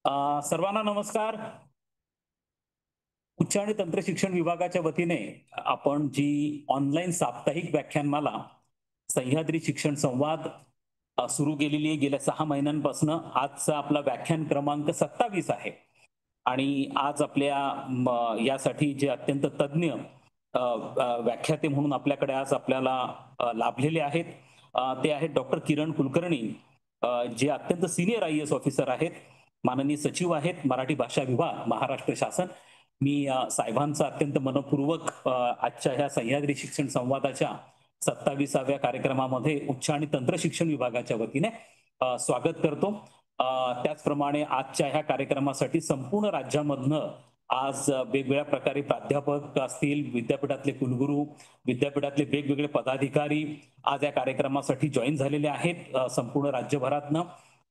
सर्वांना नमस्कार. उच्च आणि तंत्र शिक्षण विभागाच्या वतीने आपण जी ऑनलाईन साप्ताहिक व्याख्यानमाला सह्याद्री शिक्षण संवाद सुरू केलेली आहे गेल्या 6 महिन्यांपासून. आजचा आपला व्याख्यान क्रमांक 27 आहे. आणि आज आपल्या यासाठी जे अत्यंत तज्ञ व्याख्याते म्हणून आपल्याकडे आज आपल्याला लाभलेले आहेत. ते आहेत डॉक्टर किरण कुलकर्णी, जे अत्यंत सीनियर IAS ऑफिसर आहेत, माननीय सचिव आहेत मराठी भाषा विभाग, महाराष्ट्र शासन. मी साहेबांचा अत्यंत मनःपूर्वक आजच्या ह्या सह्याद्री शिक्षण संवादाच्या 27व्या कार्यक्रमामध्ये उच्च आणि तंत्र शिक्षण विभागाच्या वतीने स्वागत करतो. त्याचप्रमाणे आजच्या ह्या कार्यक्रमासाठी संपूर्ण राज्यामधनं आज वेगवेगळ्या प्रकारे प्राध्यापक असतील, विद्यापीठातले कुलगुरू, विद्यापीठातले वेगवेगळे पदाधिकारी आज या कार्यक्रमासाठी जॉईन झालेले आहेत संपूर्ण राज्यभरातनं.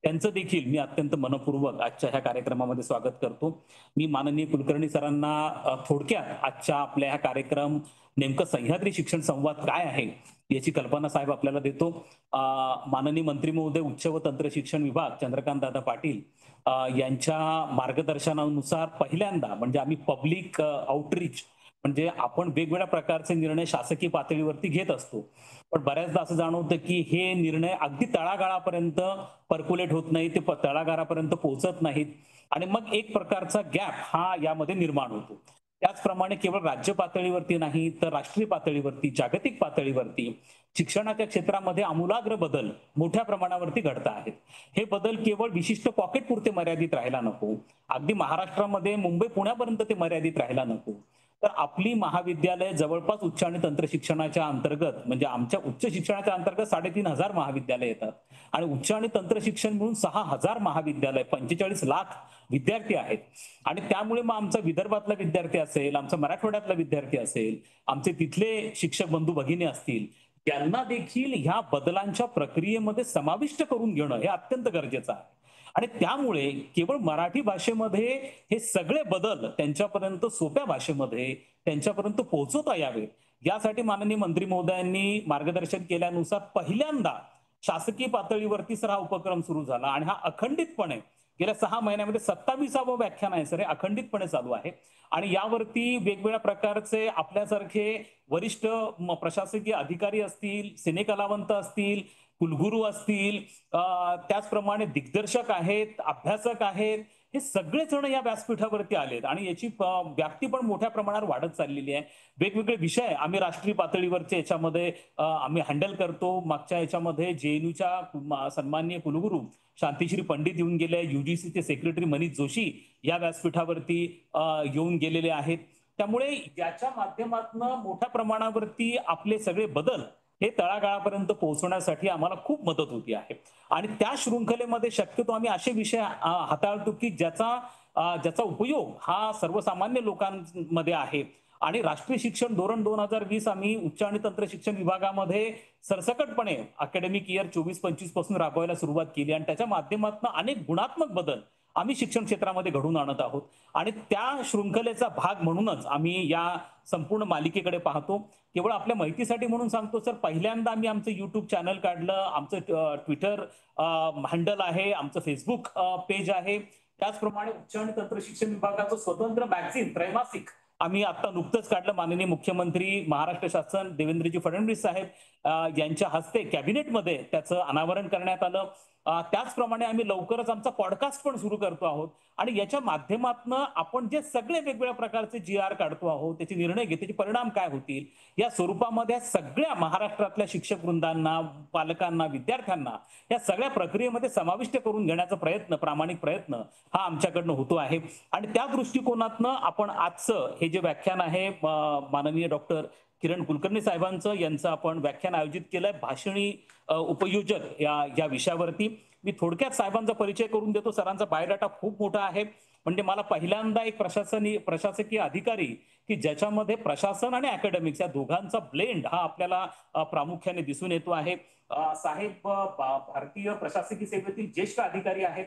त्यांचं देखील मी अत्यंत मनःपूर्वक आजच्या ह्या कार्यक्रमामध्ये स्वागत करतो. मी माननीय कुलकर्णी सरांना थोडक्यात आजच्या आपल्या ह्या कार्यक्रम नेमकं सह्याद्री शिक्षण संवाद काय आहे याची कल्पना साहेब आपल्याला देतो. माननीय मंत्री महोदय उच्च व तंत्र शिक्षण विभाग चंद्रकांत दादा पाटील यांच्या मार्गदर्शनानुसार पहिल्यांदा म्हणजे आम्ही पब्लिक आउटरीच म्हणजे आपण वेगवेगळ्या प्रकारचे निर्णय शासकीय पातळीवरती घेत असतो, पण बऱ्याचदा असं जाणवतं की हे निर्णय अगदी तळागाळापर्यंत पर्क्युलेट होत नाही, ते तळागाळापर्यंत पोहोचत नाहीत आणि मग एक प्रकारचा गॅप हा यामध्ये निर्माण होतो. त्याचप्रमाणे केवळ राज्य पातळीवरती नाही तर राष्ट्रीय पातळीवरती, जागतिक पातळीवरती शिक्षणाच्या क्षेत्रामध्ये आमूलाग्र बदल मोठ्या प्रमाणावरती घडत आहेत. हे बदल केवळ विशिष्ट पॉकेट पुरते मर्यादित राहायला नको, अगदी महाराष्ट्रामध्ये मुंबई पुण्यापर्यंत ते मर्यादित राहायला नको, तर आपली महाविद्यालय जवळपास उच्च आणि तंत्र शिक्षणाच्या अंतर्गत म्हणजे आमच्या उच्च शिक्षणाच्या अंतर्गत 3,500 महाविद्यालय येतात आणि उच्च आणि तंत्र शिक्षण मिळून 6,000 महाविद्यालय, 45 लाख विद्यार्थी आहेत. आणि त्यामुळे मग आमचा विदर्भातला विद्यार्थी असेल, आमचा मराठवाड्यातला विद्यार्थी असेल, आमचे तिथले शिक्षक बंधू भगिनी असतील, त्यांना देखील ह्या बदलांच्या प्रक्रियेमध्ये समाविष्ट करून घेणं हे अत्यंत गरजेचं आहे. आणि त्यामुळे केवळ मराठी भाषेमध्ये हे सगळे बदल त्यांच्यापर्यंत सोप्या भाषेमध्ये त्यांच्यापर्यंत पोहोचवता यावेत यासाठी माननीय मंत्री महोदयांनी मार्गदर्शन केल्यानुसार पहिल्यांदा शासकीय पातळीवरती सर हा उपक्रम सुरू झाला आणि हा अखंडितपणे गेल्या 6 महिन्यामध्ये 27वं व्याख्यान आहे सर, हे अखंडितपणे चालू आहे. आणि यावरती वेगवेगळ्या प्रकारचे आपल्यासारखे वरिष्ठ प्रशासकीय अधिकारी असतील, सिनेकलावंत असतील, कुलगुरू असतील, त्याचप्रमाणे दिग्दर्शक आहेत, अभ्यासक आहेत, हे सगळे जण या व्यासपीठावरती आलेत आणि याची व्याप्ती पण मोठ्या प्रमाणावर वाढत चाललेली आहे. वेगवेगळे विषय आम्ही राष्ट्रीय पातळीवरचे याच्यामध्ये आम्ही हँडल करतो. मागच्या याच्यामध्ये JNUच्या सन्माननीय कुलगुरू शांतिश्री पंडित येऊन गेले, UGCचे सेक्रेटरी मनीष जोशी या व्यासपीठावरती येऊन गेलेले आहेत. त्यामुळे याच्या माध्यमातून मोठ्या प्रमाणावरती आपले सगळे बदल हे तळागाळापर्यंत पोहोचवण्यासाठी आम्हाला खूप मदत होती आहे. आणि त्या शृंखलेमध्ये शक्यतो आम्ही असे विषय हाताळतो की ज्याचा उपयोग हा सर्वसामान्य लोकांमध्ये आहे. आणि राष्ट्रीय शिक्षण धोरण 2020 आम्ही उच्च आणि तंत्र शिक्षण विभागामध्ये सरसकटपणे अकॅडमिक इयर 24-25 पासून राबवायला सुरुवात केली आणि त्याच्या माध्यमातून अनेक गुणात्मक बदल आम्ही शिक्षण क्षेत्रामध्ये घडवून आणत आहोत. आणि त्या शृंखलेचा भाग म्हणूनच आम्ही या संपूर्ण मालिकेकडे पाहतो. केवळ आपल्या माहितीसाठी म्हणून सांगतो सर, पहिल्यांदा आम्ही आमचं युट्यूब चॅनल काढलं, आमचं ट्विटर हँडल आहे, आमचं फेसबुक पेज आहे. त्याचप्रमाणे उच्च आणि तंत्र शिक्षण विभागाचं स्वतंत्र मॅगझिन त्रैमासिक आम्ही आता नुकतंच काढलं. माननीय मुख्यमंत्री महाराष्ट्र शासन देवेंद्रजी फडणवीस साहेब यांच्या हस्ते कॅबिनेटमध्ये त्याचं अनावरण करण्यात आलं. त्याचप्रमाणे आम्ही लवकरच आमचा पॉडकास्ट पण सुरू करतो आहोत आणि याच्या माध्यमातून आपण जे सगळे वेगवेगळ्या प्रकारचे GR काढतो आहोत, त्याचे निर्णय घेतो, त्याचे परिणाम काय होतील या स्वरूपामध्ये सगळ्या महाराष्ट्रातल्या शिक्षक वृंदांना, पालकांना, विद्यार्थ्यांना या सगळ्या प्रक्रियेमध्ये समाविष्ट करून घेण्याचा प्रयत्न, प्रामाणिक प्रयत्न हा आमच्याकडनं होतो आहे. आणि त्या दृष्टिकोनातनं आपण आजचं हे जे व्याख्यान आहे माननीय डॉक्टर किरण कुलकर्णी साहेबांचं यांचं आपण व्याख्यान आयोजित केलंय, भाषणी उपयोजक या विषयावरती. मी थोडक्यात साहेबांचा परिचय करून देतो. सरांचा बायोडाटा खूप मोठा आहे, म्हणजे मला पहिल्यांदा एक प्रशासकीय अधिकारी की ज्याच्यामध्ये प्रशासन आणि अकॅडमिक्स या दोघांचा ब्लेंड हा आपल्याला प्रामुख्याने दिसून येतो आहे. साहेब भारतीय प्रशासकीय सेवेतील ज्येष्ठ अधिकारी आहेत.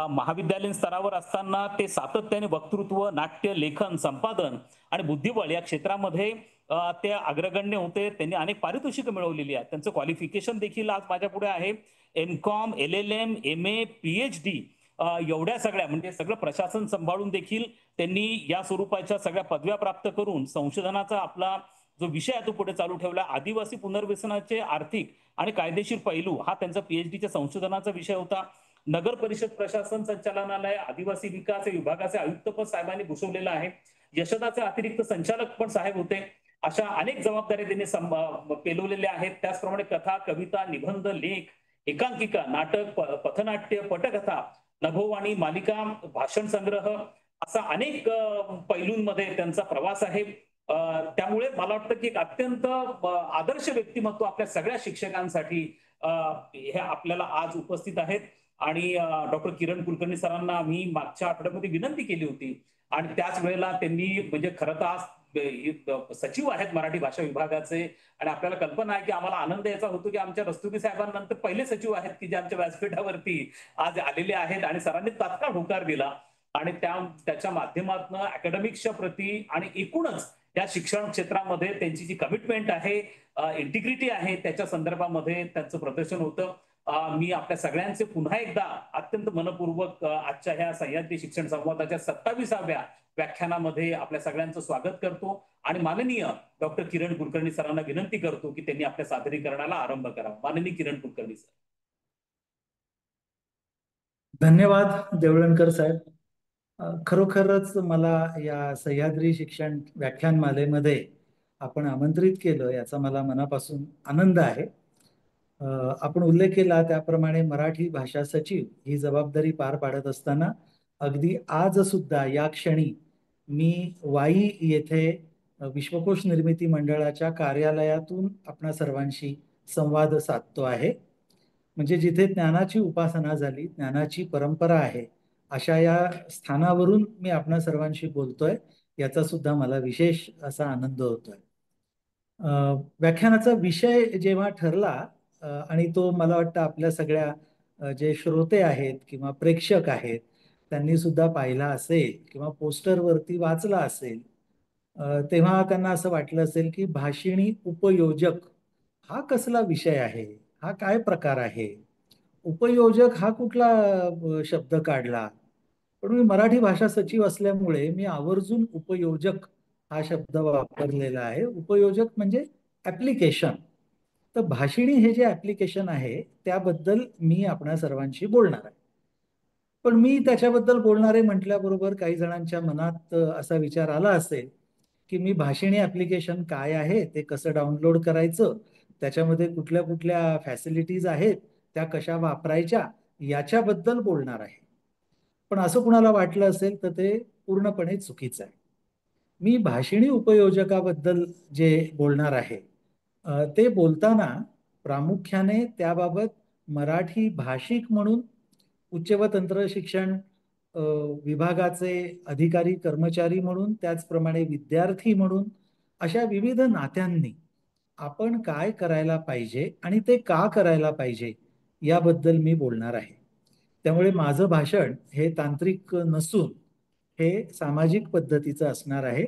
महाविद्यालयीन स्तरावर असताना ते सातत्याने वक्तृत्व, नाट्य, लेखन, संपादन आणि बुद्धिबळ या क्षेत्रामध्ये ते अग्रगण्य होते. त्यांनी अनेक पारितोषिकं मिळवलेली आहेत. त्यांचं क्वालिफिकेशन देखील आज माझ्या पुढे आहे. MCOM, LLM, MA, PhD एवढ्या सगळ्या म्हणजे सगळं प्रशासन सांभाळून देखील त्यांनी या स्वरूपाच्या सगळ्या पदव्या प्राप्त करून संशोधनाचा आपला जो विषय आहे तो पुढे चालू ठेवला. आदिवासी पुनर्वसनाचे आर्थिक आणि कायदेशीर पैलू हा त्यांचा पीएचडीच्या संशोधनाचा विषय होता. नगर परिषद प्रशासन संचालनालय आदिवासी विकास विभागाचे आयुक्तपद साहेबांनी भूषवलेलं आहे. यशदाचे अतिरिक्त संचालक पण साहेब होते. अशा अनेक जबाबदाऱ्या त्यांनी पेलवलेल्या आहेत. त्याचप्रमाणे कथा, कविता, निबंध, लेख, एकांकिका, नाटक, पथनाट्य, पटकथा, नभोवाणी, मालिका, भाषण संग्रह असा अनेक पैलूंमध्ये त्यांचा प्रवास आहे. त्यामुळे मला वाटतं की एक अत्यंत आदर्श व्यक्तिमत्व आपल्या सगळ्या शिक्षकांसाठी हे आपल्याला आज उपस्थित आहेत. आणि डॉक्टर किरण कुलकर्णी सरांना मी मागच्या आठवड्यामध्ये विनंती केली होती आणि त्याच वेळेला त्यांनी म्हणजे खरं तर आज सचिव आहेत मराठी भाषा विभागाचे आणि आपल्याला कल्पना आहे की आम्हाला आनंद याचा होतो की आमच्या रस्तोगी साहेबांनंतर पहिले सचिव आहेत की जे आमच्या व्यासपीठावरती आज आलेले आहेत आणि सरांनी तात्काळ होकार दिला आणि त्याच्या माध्यमातून अकॅडमिक्सच्या प्रती आणि एकूणच या शिक्षण क्षेत्रामध्ये त्यांची जी कमिटमेंट आहे, इंटिग्रिटी आहे, त्याच्या संदर्भामध्ये त्यांचं प्रदर्शन होतं. मी आपल्या सगळ्यांचे पुन्हा एकदा अत्यंत मनपूर्वक आजच्या ह्या सह्याद्री शिक्षण संवादाच्या 27व्या व्याख्यानामध्ये आपल्या सगळ्यांचं स्वागत करतो आणि माननीय डॉक्टर किरण कुलकर्णी सरांना विनंती करतो की त्यांनी आपल्या सादरीकरणाला आरंभ करावा. माननीय किरण कुलकर्णी सर. धन्यवाद देवळणकर साहेब. खरोखरच मला या सह्याद्री शिक्षण व्याख्यानमालेमध्ये आपण आमंत्रित केलं याचा मला मनापासून आनंद आहे. आपण उल्लेख केला त्याप्रमाणे मराठी भाषा सचिव ही जबाबदारी पार पाडत असताना अगदी आज सुद्धा या क्षणी मी वाई येथे विश्वकोश निर्मिती मंडळाच्या कार्यालयातून आपणा सर्वांशी संवाद साधतो आहे. म्हणजे जिथे ज्ञानाची उपासना झाली, ज्ञानाची परंपरा आहे, अशा या स्थानावरून मी आपणा सर्वांशी बोलतोय, याचा सुद्धा मला विशेष असा आनंद होतोय. व्याख्यानाचा विषय जेव्हा ठरला आणि तो मला वाटतं आपल्या सगळ्या जे श्रोते आहेत किंवा प्रेक्षक आहेत त्यांनी सुद्धा पाहिला असेल किंवा पोस्टरवरती वाचला असेल, तेव्हा त्यांना असं वाटलं असेल की भाषिणी उपयोजक हा कसला विषय आहे, हा काय प्रकार आहे, उपयोजक हा कुठला शब्द काढला. पण मी मराठी भाषा सचिव असल्यामुळे मी आवर्जून उपयोजक हा शब्द वापरलेला आहे. उपयोजक म्हणजे ऍप्लिकेशन. तर भाषिणी हे जे ऍप्लिकेशन आहे त्याबद्दल मी आपणा सर्वांशी बोलणार आहे. पण मी त्याच्याबद्दल बोलणारे म्हटल्याबरोबर काही जणांच्या मनात असा विचार आला असेल की मी भाषिणी ऍप्लिकेशन काय आहे, ते कसं डाउनलोड करायचं, त्याच्यामध्ये कुठल्या कुठल्या फॅसिलिटीज आहेत, त्या कशा वापरायच्या, याच्याबद्दल बोलणार आहे. पण असं कुणाला वाटलं असेल तर ते पूर्णपणे चुकीचं आहे. मी भाषिणी उपयोजकाबद्दल जे बोलणार आहे ते बोलताना प्रामुख्याने त्याबाबत मराठी भाषिक म्हणून उच्च व तंत्र शिक्षण विभागाचे अधिकारी कर्मचारी म्हणून, त्याचप्रमाणे विद्यार्थी म्हणून, अशा विविध नात्यांनी आपण काय करायला पाहिजे आणि ते का करायला पाहिजे याबद्दल मी बोलणार आहे. त्यामुळे माझं भाषण हे तांत्रिक नसून हे सामाजिक पद्धतीचं असणार आहे,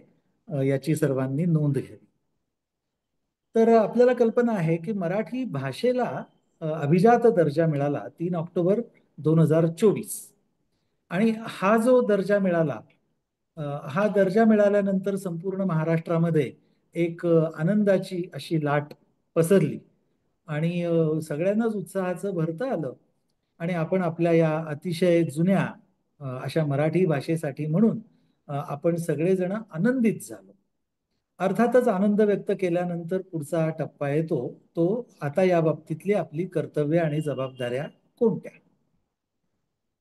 याची सर्वांनी नोंद घ्यावी. तर आपल्याला कल्पना आहे की मराठी भाषेला अभिजात दर्जा मिळाला 3 ऑक्टोबर 2024. आणि हा जो दर्जा मिळाला, हा दर्जा मिळाल्यानंतर संपूर्ण महाराष्ट्रामध्ये एक आनंदाची अशी लाट पसरली आणि सगळ्यांनाच उत्साहाचं भरतं आलं आणि आपण आपल्या या अतिशय जुन्या अशा मराठी भाषेसाठी म्हणून आपण सगळेजण आनंदित झालो. अर्थातच आनंद व्यक्त केल्यानंतर पुढचा टप्पा येतो तो आता या बाबतीतली आपली कर्तव्य आणि जबाबदाऱ्या कोणत्या.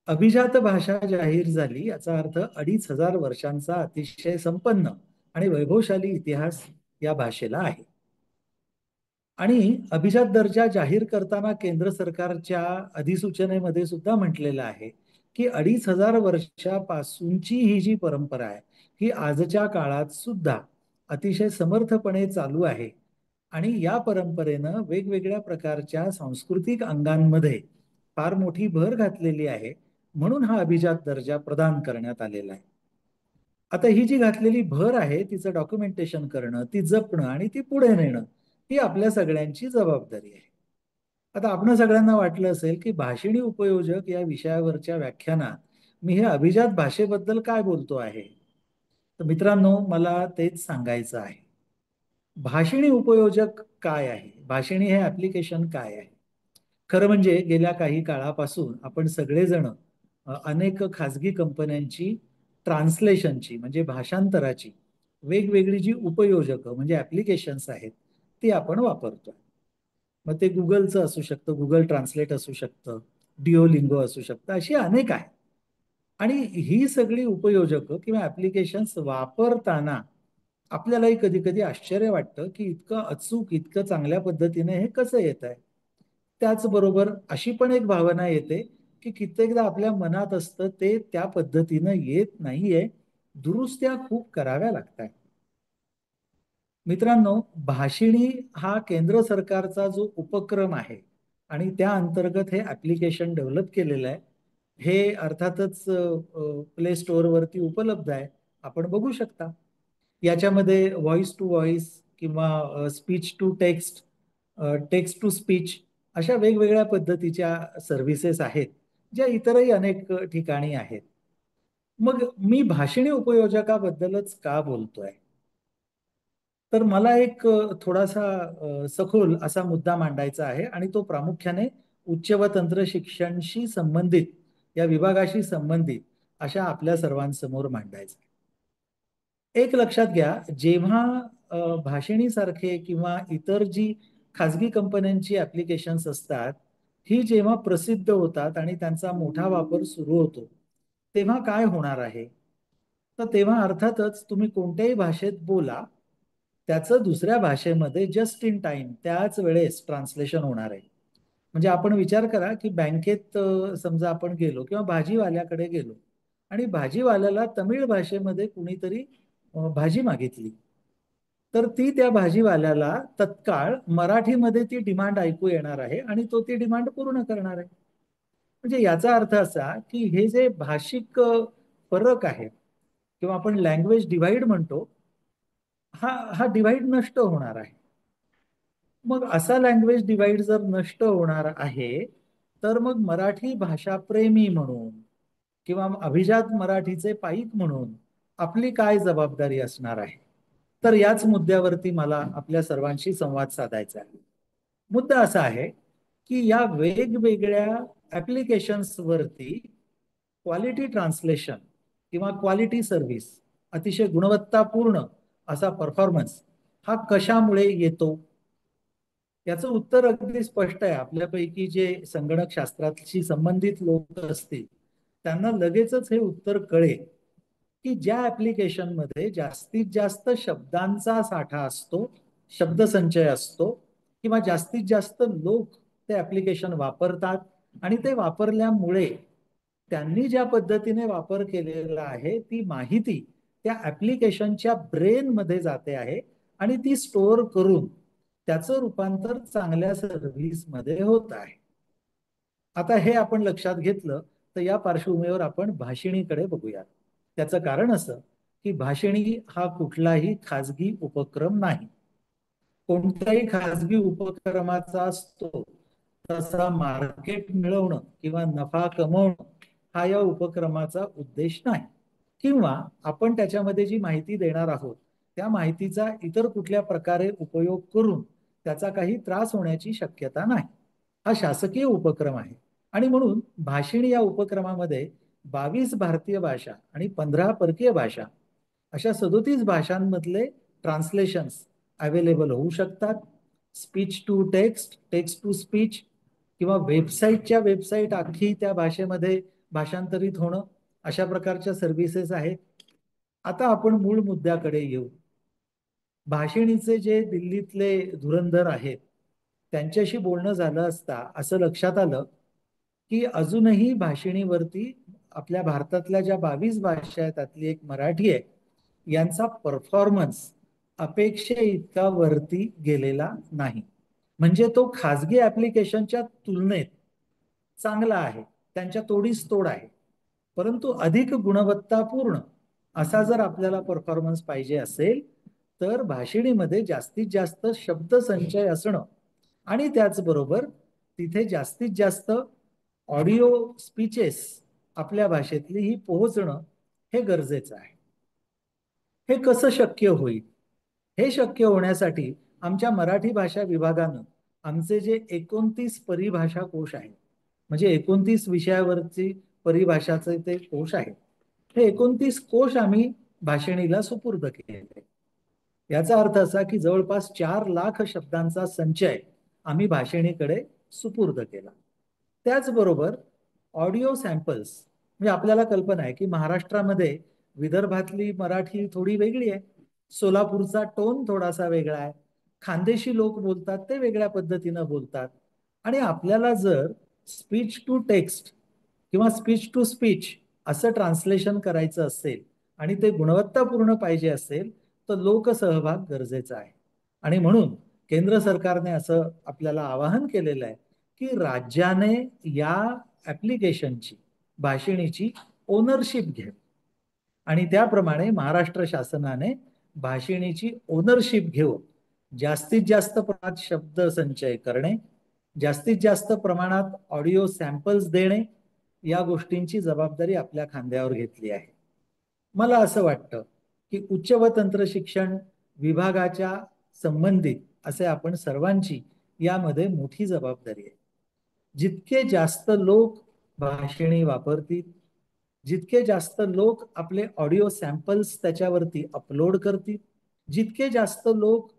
अभिजात भाषा जाहीर झाली याचा अर्थ 2500 वर्षांचा अतिशय संपन्न आणि वैभवशाली इतिहास या भाषेला आहे. आणि अभिजात दर्जा जाहीर करताना केंद्र सरकारच्या अधिसूचनेमध्ये सुद्धा म्हटलेलं आहे की 2500 वर्षापासूनची ही जी परंपरा आहे ही आजच्या काळात सुद्धा अतिशय समर्थपणे चालू आहे आणि या परंपरेनं वेगवेगळ्या प्रकारच्या सांस्कृतिक अंगांमध्ये फार मोठी भर घातलेली आहे, म्हणून हा अभिजात दर्जा प्रदान करण्यात आलेला आहे. आता ही जी घातलेली भर आहे तिचं डॉक्युमेंटेशन करणं, ती जपणं आणि ती पुढे नेणं ही आपल्या सगळ्यांची जबाबदारी आहे. आता आपण सगळ्यांना वाटलं असेल की भाषिणी उपयोजक या विषयावरच्या व्याख्यानात मी हे अभिजात भाषेबद्दल काय बोलतो आहे. तर मित्रांनो, मला तेच सांगायचं आहे. भाषिणी उपयोजक काय आहे, भाषिणी हे ऍप्लिकेशन काय आहे. खरं म्हणजे गेल्या काही काळापासून आपण सगळेजण अनेक खाजगी कंपन्यांची ट्रान्सलेशनची म्हणजे भाषांतराची वेगवेगळी जी उपयोजकं म्हणजे ऍप्लिकेशन्स आहेत ती आपण वापरतो. मग ते गुगलचं असू शकतं, गुगल ट्रान्सलेट असू शकतं, डिओलिंगो असू शकतं, अशी अनेक आहेत. आणि ही सगळी उपयोजकं किंवा ऍप्लिकेशन्स वापरताना आपल्यालाही कधी कधी आश्चर्य वाटतं की इतकं अचूक, इतकं चांगल्या पद्धतीने हे कसं येत आहे. त्याचबरोबर अशी पण एक भावना येते की कित्येकदा आपल्या मनात असतं ते त्या पद्धतीनं येत नाहीये, दुरुस्त्या खूप कराव्या लागतात. मित्रांनो, भाषिणी हा केंद्र सरकारचा जो उपक्रम आहे आणि त्या अंतर्गत हे ऍप्लिकेशन डेव्हलप केलेलं आहे. हे अर्थातच प्ले स्टोअरवरती उपलब्ध आहे, आपण बघू शकता. याच्यामध्ये व्हॉइस टू व्हॉइस किंवा speech to text, text to speech अशा वेगवेगळ्या पद्धतीच्या सर्व्हिसेस आहेत, ज्या इतरही अनेक ठिकाणी आहेत. मग मी भाषिणी उपयोजकाबद्दलच का बोलतोय, तर मला एक थोडासा सखोल असा मुद्दा मांडायचा आहे आणि तो प्रामुख्याने उच्च व तंत्र शिक्षणशी संबंधित या विभागाशी संबंधित अशा आपल्या सर्वांसमोर मांडायचा आहे. एक लक्षात घ्या, जेव्हा भाषिणीसारखे किंवा इतर जी खाजगी कंपन्यांची ऍप्लिकेशन्स असतात, ही जेव्हा प्रसिद्ध होतात आणि त्यांचा मोठा वापर सुरू होतो, तेव्हा काय होणार आहे. तर तेव्हा अर्थातच तुम्ही कोणत्याही भाषेत बोला, त्याचं दुसऱ्या भाषेमध्ये जस्ट इन टाइम त्याच वेळेस ट्रान्सलेशन होणार आहे. म्हणजे आपण विचार करा की बँकेत समजा आपण गेलो किंवा भाजीवाल्याकडे गेलो आणि भाजीवाल्याला तमिळ भाषेमध्ये कुणीतरी भाजी मागितली, तर ती त्या भाजीवाल्याला तत्काळ मराठीमध्ये ती डिमांड ऐकू येणार आहे आणि तो ती डिमांड पूर्ण करणार आहे. म्हणजे याचा अर्थ असा की हे जे भाषिक फरक आहे किंवा आपण लँग्वेज डिवाइड म्हणतो, हा हा डिवाइड नष्ट होणार आहे. मग असा लँग्वेज डिवाइड जर नष्ट होणार आहे, तर मग मराठी भाषा प्रेमी म्हणून किंवा अभिजात मराठीचे पाईक म्हणून आपली काय जबाबदारी असणार आहे. तर याच मुद्द्यावरती मला आपल्या सर्वांशी संवाद साधायचा आहे. मुद्दा असा आहे की या वेगवेगळ्या ऍप्लिकेशन्स वरती क्वालिटी ट्रान्सलेशन किंवा क्वालिटी सर्व्हिस, अतिशय गुणवत्तापूर्ण असा परफॉर्मन्स हा कशामुळे येतो. याचं उत्तर अगदी स्पष्ट आहे. आपल्यापैकी जे संगणक शास्त्राशी संबंधित लोक असतील त्यांना लगेचच हे उत्तर कळेल की ज्या ऍप्लिकेशन मध्ये जास्तीत जास्त शब्दांचा साठा असतो, शब्दसंचय असतो किंवा जास्तीत जास्त लोक ते ऍप्लिकेशन वापरतात आणि ते वापरल्यामुळे त्यांनी ज्या पद्धतीने वापर केलेला आहे ती माहिती त्या ऍप्लिकेशनच्या ब्रेन मध्ये जाते आहे आणि ती स्टोअर करून त्याचं रूपांतर चांगल्या सर्व्हिस मध्ये होत आहे. आता हे आपण लक्षात घेतलं तर या पार्श्वभूमीवर आपण भाषिणीकडे बघूयात. त्याचं कारण असं की भाषिणी हा कुठलाही खाजगी उपक्रम नाही. कोणत्याही खाजगी उपक्रमाचा असतो तसा मार्केट मिळवणं किंवा नफा कमवणं हा या उपक्रमाचा उद्देश नाही. किंवा आपण त्याच्यामध्ये जी माहिती देणार आहोत त्या माहितीचा इतर कुठल्या प्रकारे उपयोग करून त्याचा काही त्रास होण्याची शक्यता नाही. हा शासकीय उपक्रम आहे आणि म्हणून भाषिणी या उपक्रमामध्ये 22 भारतीय भाषा आणि 15 परकीय भाषा अशा 37 भाषांमधले ट्रान्सलेशन्स अवेलेबल होऊ शकतात. Speech to text, text to speech किंवा वेबसाईटच्या वेबसाईट अख्खी त्या भाषेमध्ये भाषांतरित होणं, अशा प्रकारच्या सर्व्हिसेस आहेत. आता आपण मूळ मुद्द्याकडे येऊ. भाषिणीचे जे दिल्लीतले धुरंधर आहेत त्यांच्याशी बोलणं झालं असता असं लक्षात आलं की अजूनही भाषिणीवरती आपल्या भारतातल्या ज्या 22 भाषा आहेत त्यातली एक मराठी आहे, यांचा परफॉर्मन्स अपेक्षे इतका वरती गेलेला नाही. म्हणजे तो खाजगी ऍप्लिकेशनच्या तुलनेत चांगला आहे, त्यांच्या तोडीस तोड आहे. परंतु अधिक गुणवत्तापूर्ण असा जर आपल्याला परफॉर्मन्स पाहिजे असेल तर भाषिणीमध्ये जास्तीत जास्त शब्दसंचय असणं आणि त्याचबरोबर तिथे जास्तीत जास्त ऑडिओ स्पीचेस आपल्या भाषेतली ही पोहोचणं हे गरजेचं आहे. हे कसं शक्य होईल? हे शक्य होण्यासाठी आमच्या मराठी भाषा विभागानं आमचे जे 29 परिभाषा कोश आहेत, म्हणजे 29 विषयावरची परिभाषाचे ते कोश आहेत, हे 29 कोश आम्ही भाषिणीला सुपूर्द केले. याचा अर्थ असा की जवळपास 4 लाख शब्दांचा संचय आम्ही भाषिणीकडे सुपूर्द केला. त्याचबरोबर ऑडिओ सॅम्पल्स, म्हणजे आपल्याला कल्पना आहे की महाराष्ट्रामध्ये विदर्भातली मराठी थोडी वेगळी आहे, सोलापूरचा टोन थोडासा वेगळा आहे, खानदेशी लोक बोलतात ते वेगळ्या पद्धतीनं बोलतात. आणि आपल्याला जर स्पीच टू टेक्स्ट किंवा स्पीच टू स्पीच असं ट्रान्सलेशन करायचं असेल आणि ते गुणवत्तापूर्ण पाहिजे असेल तर लोकसहभाग गरजेचा आहे. आणि म्हणून केंद्र सरकारने असं आपल्याला आवाहन केलेलं आहे की राज्याने या ऍप्लिकेशनची, भाषिणीची ओनरशिप घ्यावी आणि त्याप्रमाणे महाराष्ट्र शासनाने भाषिणीची ओनरशिप घेऊन जास्तीत जास्त प्रमाणात शब्द संचय करणे, जास्तीत जास्त प्रमाणात ऑडिओ सॅम्पल्स देणे, या गोष्टींची जबाबदारी आपल्या खांद्यावर घेतली आहे. मला असं वाटतं की उच्च व तंत्र शिक्षण विभागाच्या संबंधित असे आपण सर्वांची यामध्ये मोठी जबाबदारी आहे. जितके जास्त लोक भाषिणी वापरतील, जितके जास्त लोक आपले ऑडिओ सॅम्पल्स त्याच्यावरती अपलोड करतील, जितके जास्त लोक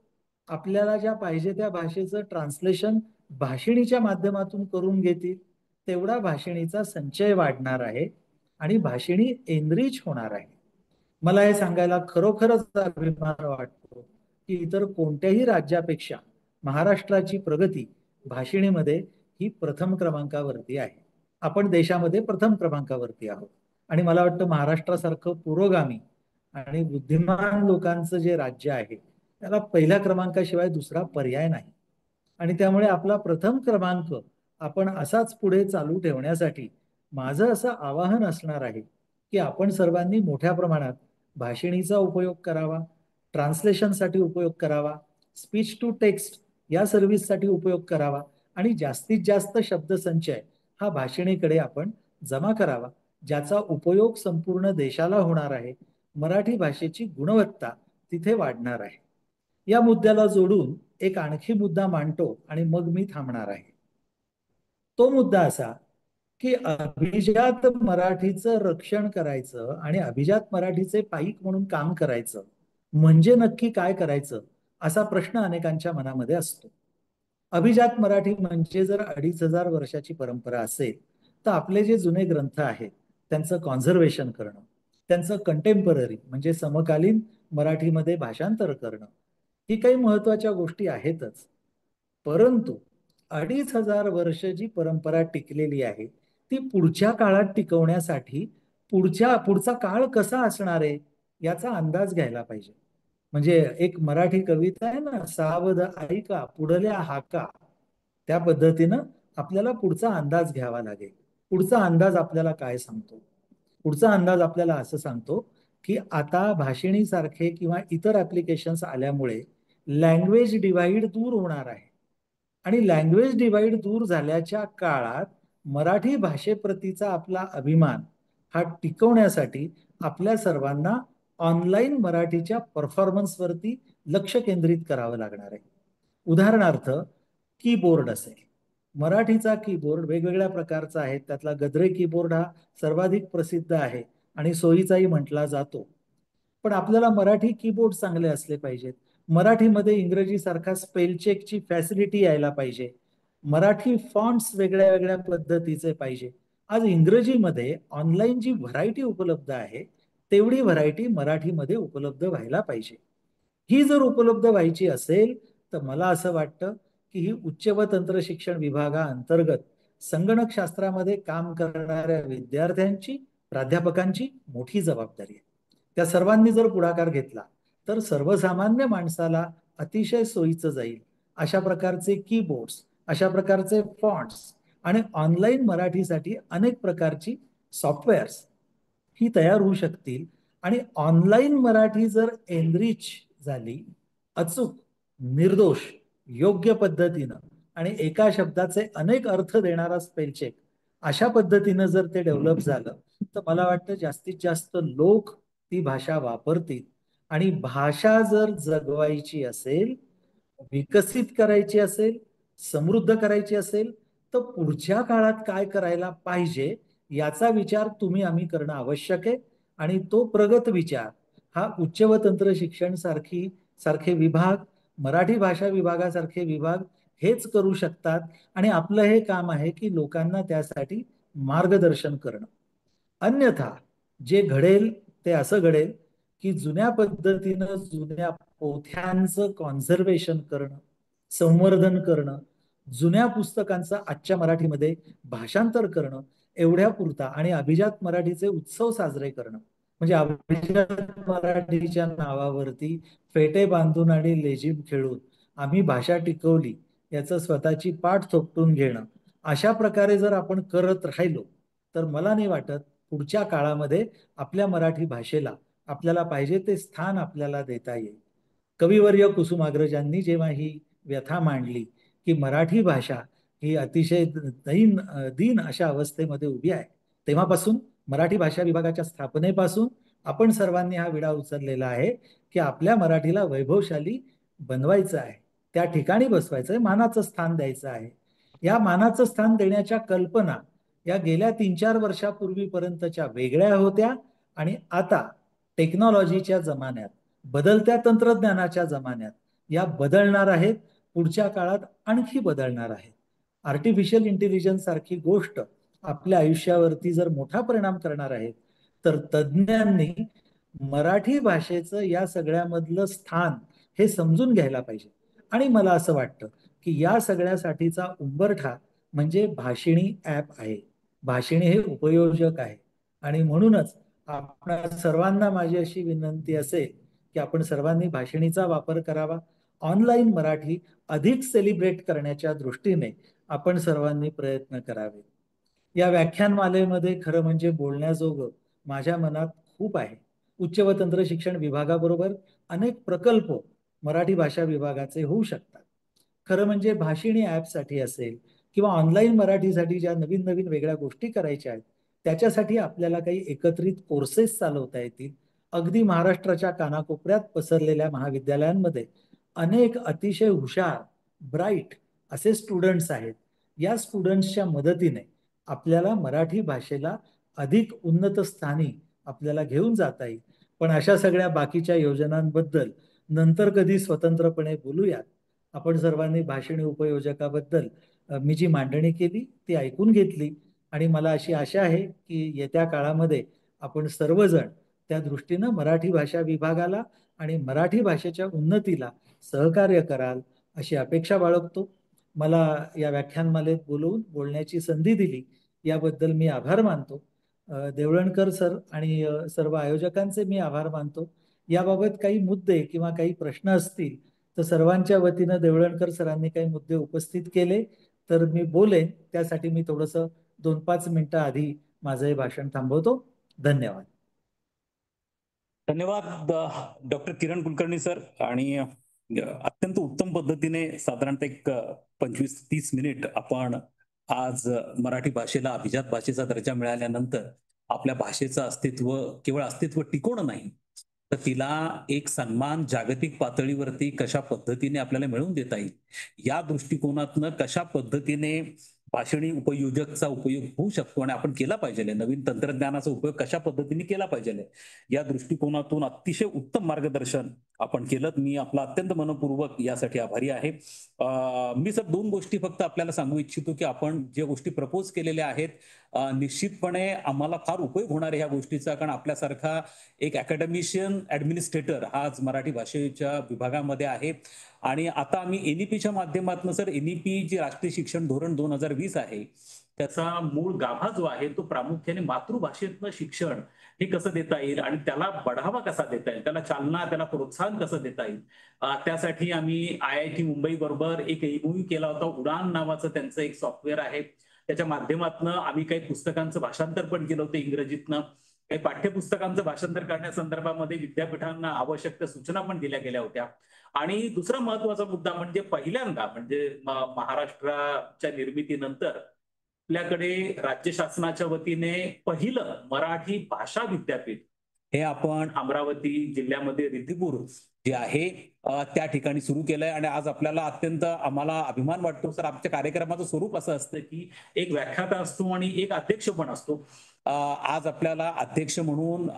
आपल्याला ज्या पाहिजे त्या भाषेचं ट्रान्सलेशन भाषिणीच्या माध्यमातून करून घेतील, तेवढा भाषिणीचा संचय वाढणार आहे आणि भाषिणी एनरिच होणार आहे. मला हे सांगायला खरोखरच अभिमान वाटतो की इतर कोणत्याही राज्यापेक्षा महाराष्ट्राची प्रगती भाषिणीमध्ये ही प्रथम क्रमांकावरती आहे. आपण देशामध्ये प्रथम क्रमांकावरती आहोत आणि मला वाटतं महाराष्ट्रासारखं पुरोगामी आणि बुद्धिमान लोकांचं जे राज्य आहे त्याला पहिल्या क्रमांकाशिवाय दुसरा पर्याय नाही. आणि त्यामुळे आपला प्रथम क्रमांक आपण असाच पुढे चालू ठेवण्यासाठी माझं असं आवाहन असणार आहे की आपण सर्वांनी मोठ्या प्रमाणात भाषिणीचा उपयोग करावा, ट्रान्सलेशनसाठी उपयोग करावा, स्पीच टू टेक्स्ट या सर्व्हिससाठी उपयोग करावा आणि जास्तीत जास्त शब्दसंचय हा भाषिणीकडे आपण जमा करावा, ज्याचा उपयोग संपूर्ण देशाला होणार आहे. मराठी भाषेची गुणवत्ता तिथे वाढणार आहे. या मुद्द्याला जोडून एक आणखी मुद्दा मांडतो आणि मग मी थांबणार आहे. तो मुद्दा असा की अभिजात मराठीचं रक्षण करायचं आणि अभिजात मराठीचे पाईक म्हणून काम करायचं म्हणजे नक्की काय करायचं असा प्रश्न अनेकांच्या मनामध्ये असतो. अभिजात मराठी म्हणजे जर 2500 वर्षाची परंपरा असेल तर आपले जे जुने ग्रंथ आहेत त्यांचं कॉन्झर्वेशन करणं, त्यांचं कंटेम्पररी म्हणजे समकालीन मराठीमध्ये भाषांतर करणं, ही काही महत्वाच्या गोष्टी आहेतच. परंतु 2500 वर्ष जी परंपरा टिकलेली आहे ती पुढच्या काळात टिकवण्यासाठी पुढचा काळ कसा असणार आहे याचा अंदाज घ्यायला पाहिजे. म्हणजे एक मराठी कविता आहे ना, सावध ऐका पुढल्या हाका, त्या पद्धतीनं आपल्याला पुढचा अंदाज घ्यावा लागेल. पुढचा अंदाज आपल्याला काय सांगतो? पुढचा अंदाज आपल्याला असं सांगतो की आता भाषिणीसारखे किंवा इतर ऍप्लिकेशन्स आल्यामुळे लँग्वेज डिवाइड दूर होणार आहे आणि लँग्वेज डिवाइड दूर झाल्याच्या काळात मराठी भाषेप्रतीचा आपला अभिमान हा टिकवण्यासाठी आपल्या सर्वांना ऑनलाईन मराठीच्या परफॉर्मन्सवरती लक्ष केंद्रित करावं लागणार आहे. उदाहरणार्थ कीबोर्ड असेल, मराठीचा कीबोर्ड वेगवेगळ्या प्रकारचा आहे, त्यातला गद्रे कीबोर्ड हा सर्वाधिक प्रसिद्ध आहे आणि सोयीचाही म्हटला जातो. पण आपल्याला मराठी कीबोर्ड चांगले असले पाहिजेत, मराठीमध्ये इंग्रजी सारखा स्पेल चेकची फॅसिलिटी यायला पाहिजे, मराठी फॉन्ट्स वेगळ्या वेगळ्या पद्धतीचे पाहिजे. आज इंग्रजीमध्ये ऑनलाईन जी व्हरायटी उपलब्ध आहे तेवढी व्हरायटी मराठीमध्ये उपलब्ध व्हायला पाहिजे. ही जर उपलब्ध व्हायची असेल तर मला असं वाटतं की ही उच्च व तंत्र शिक्षण विभागाअंतर्गत संगणक शास्त्रामध्ये काम करणाऱ्या विद्यार्थ्यांची, प्राध्यापकांची मोठी जबाबदारी आहे. त्या सर्वांनी जर पुढाकार घेतला तर सर्वसामान्य माणसाला अतिशय सोयीचं जाईल अशा प्रकारचे कीबोर्ड्स, अशा प्रकारचे फॉन्ट्स आणि ऑनलाईन मराठीसाठी अनेक प्रकारची सॉफ्टवेअर्स ही तयार होऊ शकतील. आणि ऑनलाईन मराठी जर एनरिच झाली, अचूक, निर्दोष, योग्य पद्धतीनं आणि एका शब्दाचे अनेक अर्थ देणारा स्पेल चेक अशा पद्धतीनं जर ते डेव्हलप झालं तर मला वाटतं जास्तीत जास्त लोक ती भाषा वापरतील. आणि भाषा जर जगवायची असेल, विकसित करायची असेल, समृद्ध करायची असेल, तर पुढच्या काळात काय करायला पाहिजे याचा विचार तुम्ही आम्ही करणं आवश्यक आहे. आणि तो प्रगत विचार हा उच्च व तंत्र शिक्षण सारखे विभाग, मराठी भाषा विभागासारखे विभाग हेच करू शकतात. आणि आपलं हे काम आहे की लोकांना त्यासाठी मार्गदर्शन करणं. अन्यथा जे घडेल ते असं घडेल की जुन्या पद्धतीनं जुन्या पोथ्यांचं कॉन्झर्वेशन करणं, संवर्धन करणं, जुन्या पुस्तकांचं आजच्या मराठीमध्ये भाषांतर करणं एवढ्या पुरता आणि अभिजात मराठीचे उत्सव साजरे करणं, म्हणजे अभिजात मराठीच्या नावावरती फेटे बांधून आणि लेझिम खेळून आम्ही भाषा टिकवली याचं स्वतःची पाठ थोपटून घेणं, अशा प्रकारे जर आपण करत राहिलो तर मला नाही वाटत पुढच्या काळामध्ये आपल्या मराठी भाषेला आपल्याला पाहिजे ते स्थान आपल्याला देता येईल. कविवर्य कुसुमाग्रजांनी जेव्हा ही व्यथा मांडली की मराठी भाषा ही अतिशय दीन अशा अवस्थेमध्ये उभी आहे, तेव्हापासून मराठी भाषा विभागाच्या स्थापनेपासून आपण सर्वांनी हा विडा उचललेला आहे की आपल्या मराठीला वैभवशाली बनवायचं आहे, त्या ठिकाणी बसवायचं आहे, मानाचं स्थान द्यायचं आहे. या मानाचं स्थान देण्याच्या कल्पना या गेल्या 3-4 वर्षापूर्वीपर्यंतच्या वेगळ्या होत्या आणि आता टेक्नॉलॉजीच्या जमान्यात, बदलत्या तंत्रज्ञानाच्या जमान्यात या बदलणार आहेत, पुढच्या काळात आणखी बदलणार आहेत. आर्टिफिशियल इंटेलिजन्स सारखी गोष्ट आपल्या आयुष्यावरती जर मोठा परिणाम करणार आहे तर तज्ज्ञांनी मराठी भाषेचं या सगळ्यामधलं स्थान हे समजून घ्यायला पाहिजे. आणि मला असं वाटतं की या सगळ्यासाठीचा उंबरठा म्हणजे भाषिणी ऍप आहे, भाषिणी हे उपयोजक आहे. आणि म्हणूनच आपण सर्वांना माझी अशी विनंती असेल की आपण सर्वांनी भाषिणीचा वापर करावा. ऑनलाईन मराठी अधिक सेलिब्रेट करण्याच्या दृष्टीने आपण सर्वांनी प्रयत्न करावे. या व्याख्यानमालेमध्ये खरं म्हणजे बोलण्याजोगं माझ्या मनात खूप आहे. उच्च व तंत्र शिक्षण विभागाबरोबर अनेक प्रकल्प मराठी भाषा विभागाचे होऊ शकतात. खरं म्हणजे भाषिणी ऍपसाठी असेल किंवा ऑनलाईन मराठीसाठी ज्या नवीन नवीन वेगळ्या गोष्टी करायच्या आहेत त्याच्यासाठी आपल्याला काही एकत्रित कोर्सेस चालवता येतील. अगदी महाराष्ट्राच्या कानाकोपऱ्यात पसरलेल्या महाविद्यालयांमध्ये अनेक अतिशय हुशार, ब्राईट असे स्टुडंट्स आहेत. या स्टुडंट्सच्या मदतीने आपल्याला मराठी भाषेला अधिक उन्नत स्थानी आपल्याला घेऊन जाता येईल. पण अशा सगळ्या बाकीच्या योजनांबद्दल नंतर कधी स्वतंत्रपणे बोलूयात. आपण सर्वांनी भाषिणी उपयोजकाबद्दल मी जी मांडणी केली ती ऐकून घेतली आणि मला अशी आशा आहे की येत्या काळामध्ये आपण सर्वजण त्या दृष्टीनं मराठी भाषा विभागाला आणि मराठी भाषेच्या उन्नतीला सहकार्य कराल अशी अपेक्षा बाळगतो. मला या व्याख्यानमालेत बोलण्याची संधी दिली याबद्दल मी आभार मानतो. देवळणकर सर आणि सर्व आयोजकांचे मी आभार मानतो. याबाबत काही मुद्दे किंवा काही प्रश्न असतील तर सर्वांच्या वतीनं देवळणकर सरांनी काही मुद्दे उपस्थित केले तर मी बोलेन. त्यासाठी मी थोडंसं 2-5 मिनिटं आधी माझं हे भाषण थांबवतो. धन्यवाद. धन्यवाद डॉक्टर किरण कुलकर्णी सर. आणि अत्यंत उत्तम पद्धतीने साधारणतः एक 25-30 मिनिट आपण आज मराठी भाषेला अभिजात भाषेचा दर्जा मिळाल्यानंतर आपल्या भाषेचं अस्तित्व केवळ अस्तित्व टिकवणं नाही तर तिला एक सन्मान जागतिक पातळीवरती कशा पद्धतीने आपल्याला मिळवून देता येईल या दृष्टिकोनातनं कशा पद्धतीने भाषणी उपयोजकचा उपयोग होऊ शकतो आणि आपण केला पाहिजे, नवीन तंत्रज्ञानाचा उपयोग कशा पद्धतीने केला पाहिजे या दृष्टिकोनातून अतिशय उत्तम मार्गदर्शन आपण केलं. मी आपला अत्यंत मनपूर्वक यासाठी आभारी आहे. मी सर 2 गोष्टी फक्त आपल्याला सांगू इच्छितो की आपण जे गोष्टी प्रपोज केलेल्या आहेत निश्चितपणे आम्हाला फार उपयोग होणार आहे ह्या गोष्टीचा, कारण आपल्यासारखा एक अकॅडमिशियन ऍडमिनिस्ट्रेटर हा आज मराठी भाषेच्या विभागामध्ये आहे. आणि आता आम्ही एनईपीच्या माध्यमातून सर एनईपी जी राष्ट्रीय शिक्षण धोरण 2020 आहे त्याचा मूळ गाभा जो आहे तो प्रामुख्याने मातृभाषेतनं शिक्षण हे कसं देता येईल आणि त्याला बढावा कसा देता येईल, त्याला चालना, त्याला प्रोत्साहन कसं देता येईल, त्यासाठी आम्ही IIT मुंबई बरोबर एक एमओयू केला होता. उडान नावाचं त्यांचं एक सॉफ्टवेअर आहे, त्याच्या माध्यमातून आम्ही काही पुस्तकांचं भाषांतर पण केलं होतं इंग्रजीतनं. काही पाठ्यपुस्तकांचं भाषांतर करण्यासंदर्भामध्ये विद्यापीठांना आवश्यक त्या सूचना पण दिल्या गेल्या होत्या. आणि दुसरा महत्वाचा मुद्दा म्हणजे पहिल्यांदा म्हणजे महाराष्ट्राच्या निर्मितीनंतर आपल्याकडे राज्य शासनाच्या वतीने पहिलं मराठी भाषा विद्यापीठ हे आपण अमरावती जिल्ह्यामध्ये रिद्धिपूर जे आहे त्या ठिकाणी सुरू केलंय. आणि आज आपल्याला अत्यंत आम्हाला अभिमान वाटतो सर. आमच्या कार्यक्रमाचं स्वरूप असं असतं की एक व्याख्याता असतो आणि एक अध्यक्ष पण असतो. आज आपल्याला अध्यक्ष म्हणून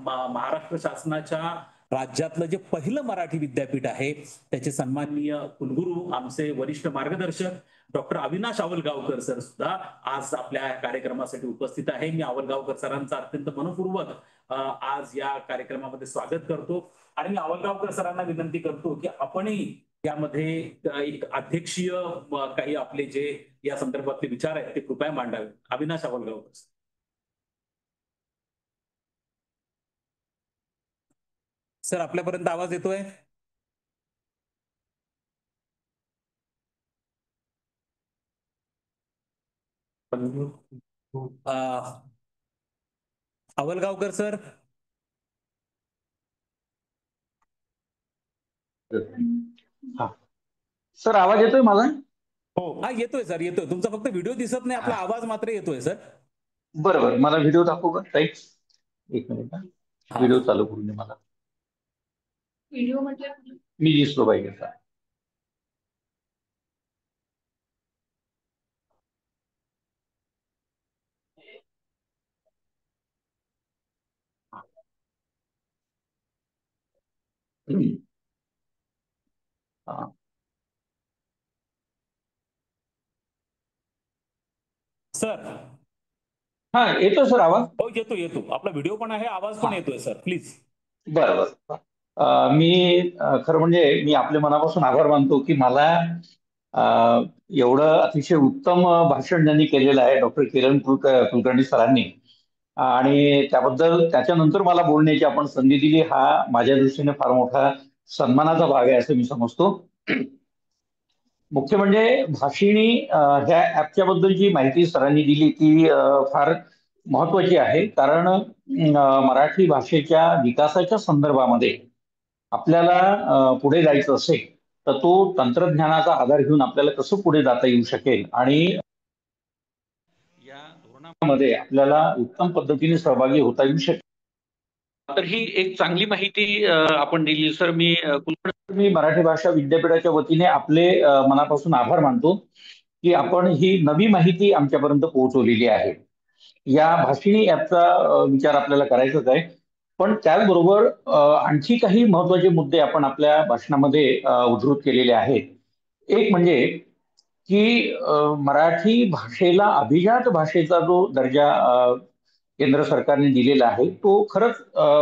महाराष्ट्र शासनाच्या राज्यातलं जे पहिलं मराठी विद्यापीठ आहे त्याचे सन्माननीय कुलगुरू आमचे वरिष्ठ मार्गदर्शक डॉक्टर अविनाश आवलगावकर सर सुद्धा आज आपल्या कार्यक्रमासाठी उपस्थित आहे. मी आवलगावकर सरांचा अत्यंत मनपूर्वक आज या कार्यक्रमामध्ये स्वागत करतो. आणि मी आवलगावकर सरांना विनंती करतो की आपणही यामध्ये एक अध्यक्षीय काही आपले जे या संदर्भातले विचार आहेत ते कृपया मांडावे. अविनाश आवलगावकर सर, आपल्यापर्यंत आवाज येतोय? आवलगावकर सर. हा सर, आवाज येतोय माझा? हो, हा येतोय सर, येतोय. तुमचा फक्त व्हिडिओ दिसत नाही, आपला आवाज मात्र येतोय सर. बरोबर, मला व्हिडिओ दाखवू का ताई? एक मिनिट, व्हिडिओ चालू करून दे मला. व्हिडिओ म्हटलं मी दिसलो पाहिजे सर. सर. हा, येतो सर आवाज? हो, येतो येतो. आपला व्हिडिओ पण आहे, आवाज पण येतोय सर, प्लीज. बरोबर. मी खरं म्हणजे मी आपल्या मनापासून आभार मानतो की मला एवढं अतिशय उत्तम भाषण ज्यांनी केलेलं आहे डॉक्टर किरण कुलकर्णी सरांनी, आणि त्याबद्दल त्याच्यानंतर मला बोलण्याची आपण संधी दिली, हा माझ्या दृष्टीने फार मोठा सन्मानाचा भाग आहे असं मी समजतो. मुख्य म्हणजे भाषिणी ह्या ऍपच्या बद्दल जी माहिती सरांनी दिली ती फार महत्वाची आहे. कारण मराठी भाषेच्या विकासाच्या संदर्भामध्ये आपल्याला पुढे जायचं असेल तर तो तंत्रज्ञानाचा आधार घेऊन आपल्याला कसं पुढे जाता येऊ शकेल आणि या धोरणामध्ये आपल्याला उत्तम पद्धतीने सहभागी होता येऊ शकेल, तर ही एक चांगली माहिती आपण दिली सर. मी मराठी भाषा विद्यापीठाच्या वतीने आपले मनापासून आभार मानतो की आपण ही नवी माहिती आमच्यापर्यंत पोहोचवलेली आहे. या भाषिणी ऍपचा विचार आपल्याला करायचाच आहे, पण त्याचबरोबर आणखी काही महत्वाचे मुद्दे आपण आपल्या भाषणामध्ये उद्धृत केलेले आहेत. एक म्हणजे की मराठी भाषेला अभिजात भाषेचा जो दर्जा केंद्र सरकारने दिलेला आहे तो खरंच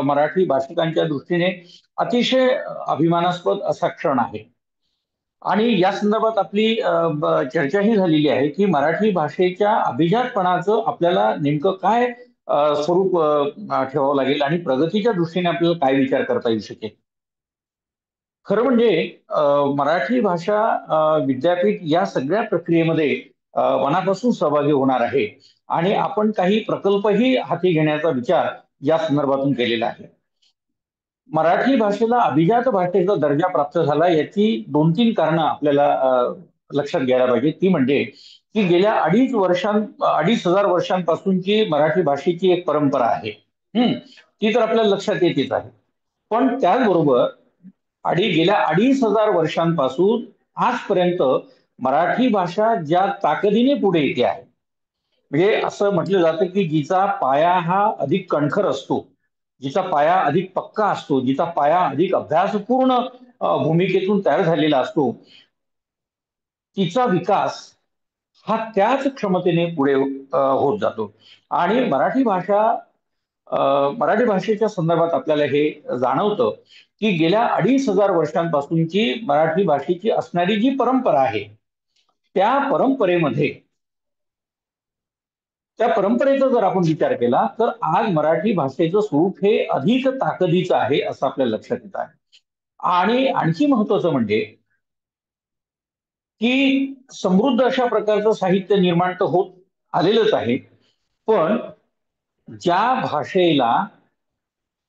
मराठी भाषिकांच्या दृष्टीने अतिशय अभिमानास्पद असा क्षण आहे. आणि या संदर्भात आपली चर्चाही झालेली आहे की मराठी भाषेच्या अभिजातपणाचं आपल्याला नेमकं काय स्वरूप ठेवावं लागेल आणि प्रगतीच्या दृष्टीने आपल्याला काय विचार करता येऊ शकेल. खरं म्हणजे मराठी भाषा विद्यापीठ या सगळ्या प्रक्रियेमध्ये मनापासून सहभागी होणार आहे आणि आपण काही प्रकल्पही हाती घेण्याचा विचार या संदर्भातून केलेला आहे. मराठी भाषेला अभिजात भाषेचा दर्जा प्राप्त झाला याची 2-3 कारणं आपल्याला लक्षात घ्यायला पाहिजे. ती म्हणजे की गेल्या 2,500 वर्षांपासूनची मराठी भाषेची एक परंपरा आहे. ती तर आपल्याला लक्षात येतेच आहे. पण त्याचबरोबर गेल्या 2,500 वर्षांपासून आजपर्यंत मराठी भाषा ज्या ताकदीने पुढे येते आहे, म्हणजे असं म्हटलं जातं की जिचा पाया हा अधिक कणखर असतो, जिचा पाया अधिक पक्का असतो, जिचा पाया अधिक अभ्यासपूर्ण भूमिकेतून तयार झालेला असतो, तिचा विकास हा त्याच क्षमतेने पुढे होत जातो. आणि मराठी भाषेच्या संदर्भात आपल्याला हे जाणवतं की गेल्या 2,500 वर्षांपासूनची मराठी भाषेची असणारी जी परंपरा आहे त्या परंपरेचा जर आपण विचार केला तर आज मराठी भाषेचं स्वरूप हे अधिक ताकदीचं आहे असं आपल्या लक्षात येत आहे. आणि आणखी महत्वाचं म्हणजे की समृद्ध अशा प्रकारचं साहित्य निर्माण तर होत आलेलंच आहे, पण ज्या भाषेला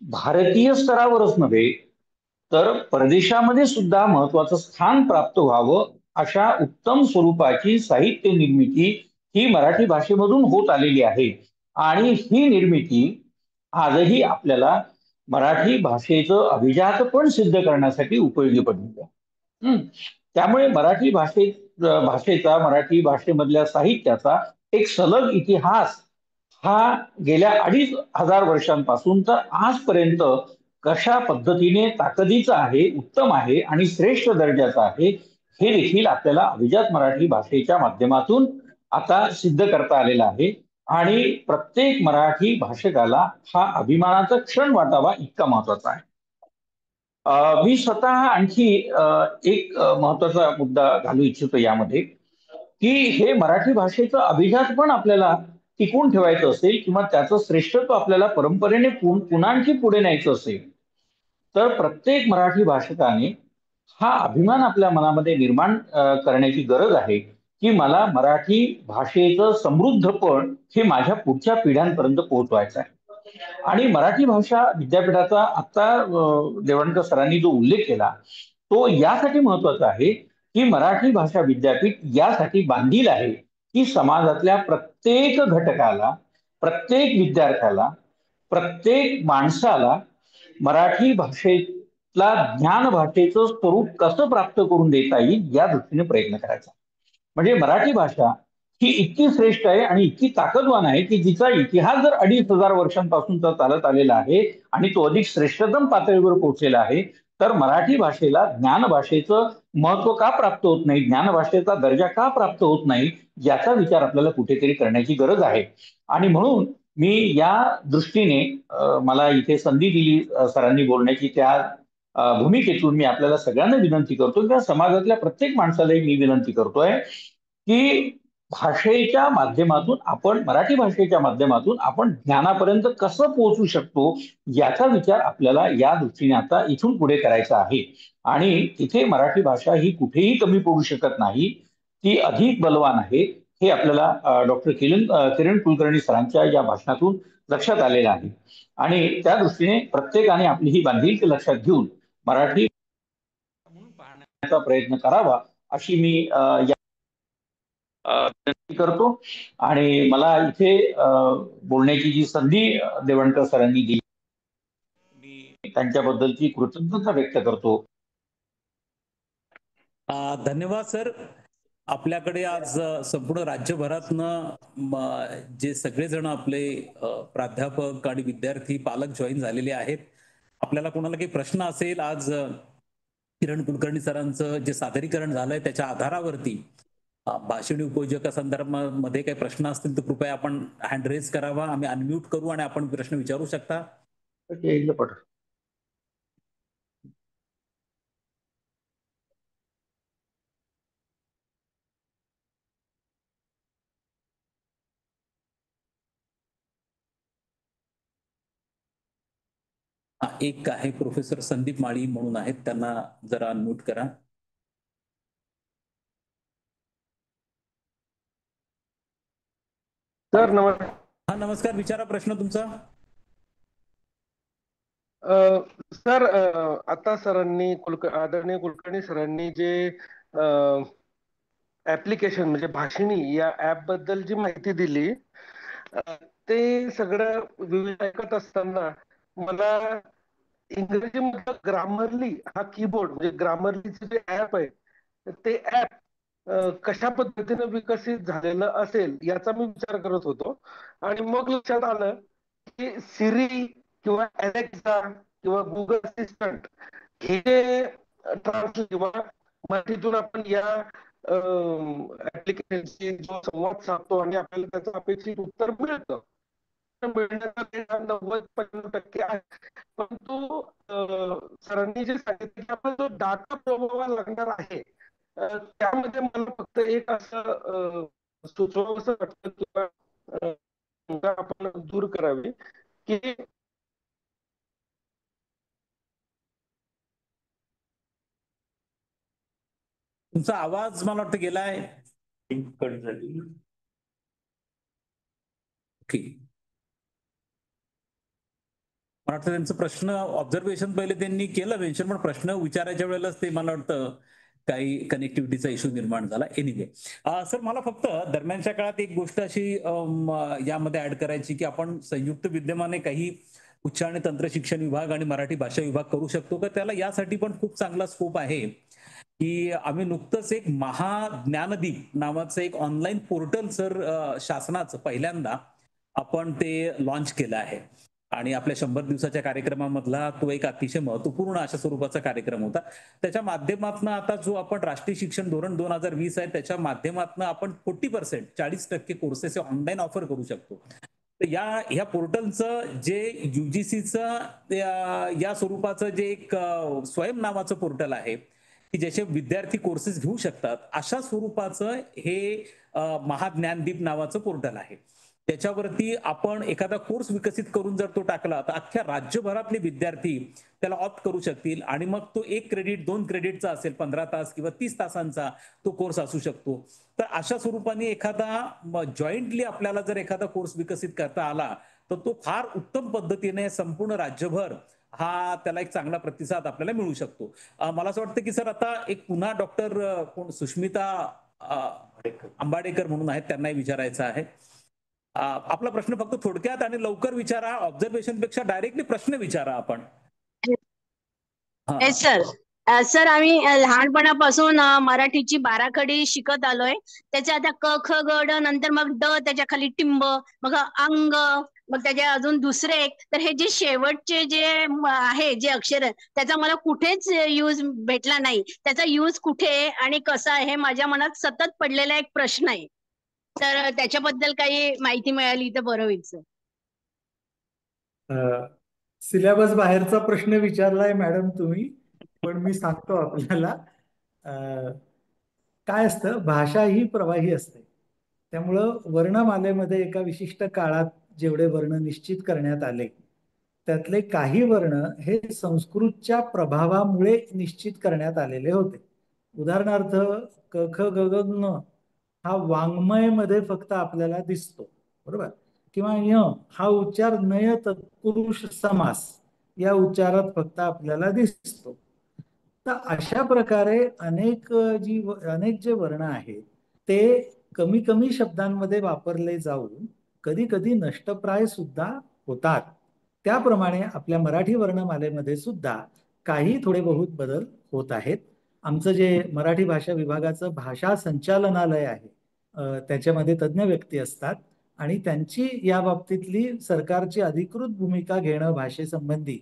भारतीय स्तरावरच नव्हे तर परदेशामध्ये सुद्धा महत्वाचं स्थान प्राप्त व्हावं अशा उत्तम स्वरूपाची साहित्य निर्मिती ही मराठी भाषेमधून होत आलेली आहे. आणि ही निर्मिती आजही आपल्याला मराठी भाषेचं अभिजात पण सिद्ध करण्यासाठी उपयोगी पडली आहे. त्यामुळे भाषेचा मराठी भाषेमधल्या साहित्याचा एक सलग इतिहास हा गेल्या 2500 वर्षांपासून तर आजपर्यंत कशा पद्धतीने ताकदीचा आहे, उत्तम आहे आणि श्रेष्ठ दर्जाचा आहे हे देखील आपल्याला अभिजात मराठी भाषेच्या माध्यमातून आता सिद्ध करता आलेलं आहे. आणि प्रत्येक मराठी भाषकाला हा अभिमानाचा क्षण वाटावा इतका महत्वाचा आहे. मी स्वतः आणखी एक महत्वाचा मुद्दा घालू इच्छितो यामध्ये, की हे मराठी भाषेचं अभिजात पण आपल्याला टिकून ठेवायचं असेल किंवा त्याचं श्रेष्ठत्व आपल्याला परंपरेने पुन्हा आणखी पुढे न्यायचं असेल तर प्रत्येक मराठी भाषकाने हा अभिमान आपल्या मनामध्ये निर्माण करण्याची गरज आहे की मला मराठी भाषेचं समृद्धपण हे माझ्या पुढच्या पिढ्यांपर्यंत पोहोचवायचं आहे. आणि मराठी भाषा विद्यापीठाचा आता देवणकर सरांनी जो उल्लेख केला तो यासाठी महत्वाचा आहे की मराठी भाषा विद्यापीठ यासाठी बांधील आहे की समाजातल्या प्रत्येक घटकाला, प्रत्येक विद्यार्थ्याला, प्रत्येक माणसाला मराठी भाषेतला ज्ञान भाषेचं स्वरूप कसं प्राप्त करून देता येईल या दृष्टीने प्रयत्न करायचा. म्हणजे मराठी भाषा ही इतकी श्रेष्ठ आहे आणि इतकी ताकदवान आहे की जिचा इतिहास जर 2500 वर्षांपासूनचा चालत आलेला आहे आणि तो अधिक श्रेष्ठतम पातळीवर पोहोचलेला आहे तर मराठी भाषेला ज्ञान भाषेचं महत्व का प्राप्त होत नाही, ज्ञान भाषेचा दर्जा का प्राप्त होत नाही याचा विचार आपल्याला कुठेतरी करण्याची गरज आहे. आणि म्हणून मी या दृष्टीने मला इथे संधी दिली सरांनी बोलण्याची त्या भूमिकेतून मी आपल्याला सगळ्यांना विनंती करतो किंवा समाजातल्या प्रत्येक माणसालाही मी विनंती करतोय की भाषेच्या माध्यमातून आपण, मराठी भाषेच्या माध्यमातून आपण ज्ञानापर्यंत कसं पोहोचू शकतो याचा विचार आपल्याला या दृष्टीने आता इथून पुढे करायचा आहे. आणि तिथे मराठी भाषा ही कुठेही कमी पडू शकत नाही, ती अधिक बलवान आहे हे आपल्याला डॉक्टर किरण कुलकर्णी सरांच्या या भाषणातून लक्षात आलेलं आहे. आणि त्या दृष्टीने प्रत्येकाने आपली ही बांधिलकी लक्षात घेऊन मराठी म्हणून पाहण्याचा प्रयत्न करावा अशी मी विनंती करतो. आणि मला इथे बोलण्याची जी संधी देवणकर सरांनी दिली मी त्यांच्याबद्दलची कृतज्ञता व्यक्त करतो. धन्यवाद सर. आपल्याकडे आज संपूर्ण राज्यभरातनं जे सगळेजण आपले प्राध्यापक आणि विद्यार्थी पालक जॉईन झालेले आहेत. आपल्याला कोणाला काही प्रश्न असेल, आज किरण कुलकर्णी सरांचं जे सादरीकरण झालंय त्याच्या आधारावरती भाषणी उपयोजकासंदर्भामध्ये काही प्रश्न असतील तर कृपया आपण हँड रेज करावा, आम्ही अनम्यूट करू आणि आपण प्रश्न विचारू शकता. एक आहे प्रोफेसर संदीप माळी म्हणून आहेत, त्यांना जरा अनम्यूट करा. सर नमस्कार. हा नमस्कार, विचारा प्रश्न तुमचा. सर आता सरांनी आदरणीय कुलकर्णी सरांनी जे ऍप्लिकेशन म्हणजे भाषिणी या ऍप बद्दल जी माहिती दिली ते सगळं विविध ऐकत असताना मला इंग्रजीमध्ये ग्रामरली हा कीबोर्ड म्हणजे ग्रामरलीचे जे ऍप आहे ते ऍप कशा पद्धतीने विकसित झालेलं असेल याचा मी विचार करत होतो. आणि मग लक्षात आलं की सिरी किंवा अलेक्सा किंवा गुगल असिस्टंट हे जे ट्रान्सलेट किंवा मराठीतून आपण या ऍप्लिकेशनशी जो संवाद साधतो आणि आपल्याला त्याचं अपेक्षित उत्तर मिळतं, मिळण्याचा 90-95% आहे. परंतु सरांनी जे सांगितलं की आपण जो डाटा पुरवावा लागणार आहे त्यामध्ये मला फक्त एक असं सुचवावंसं वाटतं किंवा आपण दूर करावी की तुमचा आवाज मला वाटतं गेलाय, कट झाली. ओके. मला वाटतं त्यांचं प्रश्न ऑब्झर्वेशन पहिले त्यांनी केलं मेन्शन, पण प्रश्न विचारायच्या वेळेलाच ते मला वाटतं काही कनेक्टिव्हिटीचा इश्यू निर्माण झाला. एनिवे सर, मला फक्त दरम्यानच्या काळात एक गोष्ट अशी यामध्ये ऍड करायची की आपण संयुक्त विद्यमाने काही उच्च आणि तंत्र शिक्षण विभाग आणि मराठी भाषा विभाग करू शकतो का? त्याला यासाठी पण खूप चांगला स्कोप आहे की आम्ही नुकतंच एक महाज्ञानदीप नावाचं एक ऑनलाईन पोर्टल सर शासनाचं पहिल्यांदा आपण ते लॉन्च केलं आहे. आणि आपल्या 100 दिवसाच्या कार्यक्रमामधला तो एक अतिशय महत्वपूर्ण अशा स्वरूपाचा कार्यक्रम होता. त्याच्या माध्यमातून आता जो आपण राष्ट्रीय शिक्षण धोरण 2020 आहे त्याच्या माध्यमातून आपण 40% 40% कोर्सेस ऑनलाईन ऑफर करू शकतो. तर या पोर्टलचं जे युजीसीचं या स्वरूपाचं जे एक स्वयं नावाचं पोर्टल आहे की ज्याचे विद्यार्थी कोर्सेस घेऊ शकतात, अशा स्वरूपाचं हे महाज्ञानदीप नावाचं पोर्टल आहे. त्याच्यावरती आपण एखादा कोर्स विकसित करून जर तो टाकला तर अख्ख्या राज्यभरातले विद्यार्थी त्याला ऑप्ट करू शकतील आणि मग तो 1 क्रेडिट 2 क्रेडिटचा असेल, 15 तास किंवा 30 तासांचा तो कोर्स असू शकतो. तर अशा स्वरूपाने एखादा जॉईंटली आपल्याला जर एखादा कोर्स विकसित करता आला तर तो फार उत्तम पद्धतीने संपूर्ण राज्यभर हा त्याला एक चांगला प्रतिसाद आपल्याला मिळू शकतो. मला असं वाटतं की सर आता एक पुन्हा डॉक्टर सुष्मिता अंबाडेकर म्हणून आहेत, त्यांनाही विचारायचं आहे. आपला प्रश्न फक्त थोडक्यात आणि लवकर विचारा, ऑब्झर्वेशन पेक्षा डायरेक्टली प्रश्न विचारा आपण. सर सर आम्ही लहानपणापासून मराठीची बाराखडी शिकत आलोय. त्याच्या आता क ख ग ड नंतर मग ड, त्याच्या खाली टिंब, मग अंग, मग त्याच्या अजून दुसरे एक. तर हे जे शेवटचे जे आहे जे अक्षर त्याचा मला कुठेच यूज भेटला नाही. त्याचा यूज कुठे आणि कसा आहे हे माझ्या मनात सतत पडलेला एक प्रश्न आहे. तर त्याच्याबद्दल काही माहिती मिळाली तर बरं होईल सर. सिलेबस बाहेरचा प्रश्न विचारलाय मॅडम तुम्ही, पण मी सांगतो आपल्याला. काय असतं, भाषा ही प्रवाही असते. त्यामुळं वर्णमालेमध्ये एका विशिष्ट काळात जेवढे वर्ण निश्चित करण्यात आले त्यातले काही वर्ण हे संस्कृतच्या प्रभावामुळे निश्चित करण्यात आलेले होते. उदाहरणार्थ क ख ग घ ङ हा वाङ्मयमध्ये फक्त आपल्याला दिसतो, बरोबर? किंवा य हा उच्चार नय तत्पुरुष समास या उच्चारात फक्त आपल्याला दिसतो. तर अशा प्रकारे अनेक जे वर्ण आहेत ते कमी कमी शब्दांमध्ये वापरले जाऊन कधी कधी नष्टप्राय सुद्धा होतात. त्याप्रमाणे आपल्या मराठी वर्णमालेमध्ये सुद्धा काही थोडे बहुत बदल होत आहेत. आमचं जे मराठी भाषा विभागाचं भाषा संचालनालय आहे त्याच्यामध्ये तज्ज्ञ व्यक्ती असतात आणि त्यांची या बाबतीतली सरकारची अधिकृत भूमिका घेणं भाषेसंबंधी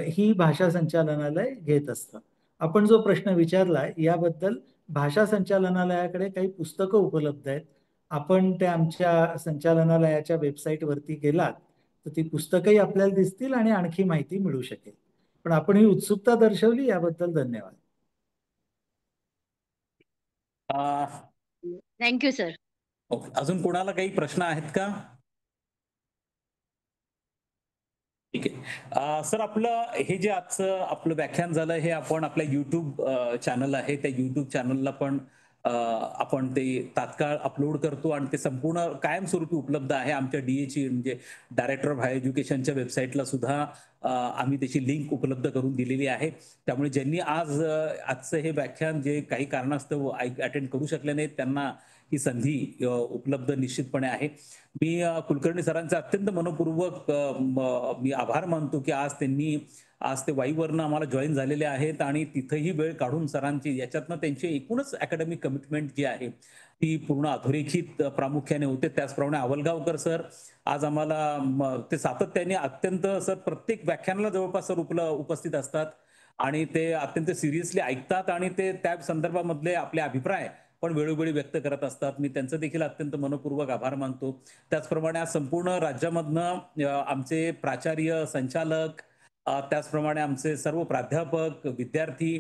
ही भाषा संचालनालय घेत असतं. आपण जो प्रश्न विचारलाय याबद्दल भाषा संचालनालयाकडे काही पुस्तकं उपलब्ध आहेत. आपण त्या आमच्या संचालनालयाच्या वेबसाईटवरती गेलात तर ती पुस्तकंही आपल्याला दिसतील आणि आणखी माहिती मिळू शकेल. पण आपण ही उत्सुकता दर्शवली याबद्दल धन्यवाद. Thank you sir. ओके, अजून कोणाला काही प्रश्न आहेत का? ठीक आहे सर, आपलं हे जे आजचं आपलं व्याख्यान झालं हे आपण आपल्या युट्यूब चॅनल आहे त्या युट्यूब चॅनलला पण आपण ते तात्काळ अपलोड करतो आणि ते संपूर्ण कायमस्वरूपी उपलब्ध आहे. आमच्या डीएची म्हणजे डायरेक्टर ऑफ हायर एज्युकेशनच्या वेबसाईटला सुद्धा आम्ही त्याची लिंक उपलब्ध करून दिलेली आहे. त्यामुळे ज्यांनी आजचं हे व्याख्यान जे काही कारणास्तव अटेंड करू शकले नाहीत त्यांना ही संधी उपलब्ध निश्चितपणे आहे. मी कुलकर्णी सरांचे अत्यंत मनपूर्वक मी आभार मानतो की आज ते वाईवरनं आम्हाला जॉईन झालेले आहेत आणि तिथंही वेळ काढून सरांची याच्यातनं त्यांची एकूणच अकॅडमिक कमिटमेंट जी आहे ती पूर्ण अधोरेखित प्रामुख्याने होते. त्याचप्रमाणे आवलगावकर सर आज आम्हाला ते सातत्याने अत्यंत सर प्रत्येक व्याख्यानाला जवळपास सर उपस्थित असतात आणि ते अत्यंत सिरियसली ऐकतात आणि ते त्या संदर्भामधले आपले अभिप्राय पण वेळोवेळी व्यक्त करत असतात. मी त्यांचं देखील अत्यंत मनपूर्वक आभार मानतो. त्याचप्रमाणे आज संपूर्ण राज्यामधनं आमचे प्राचार्य, संचालक, त्याचप्रमाणे आमचे सर्व प्राध्यापक, विद्यार्थी,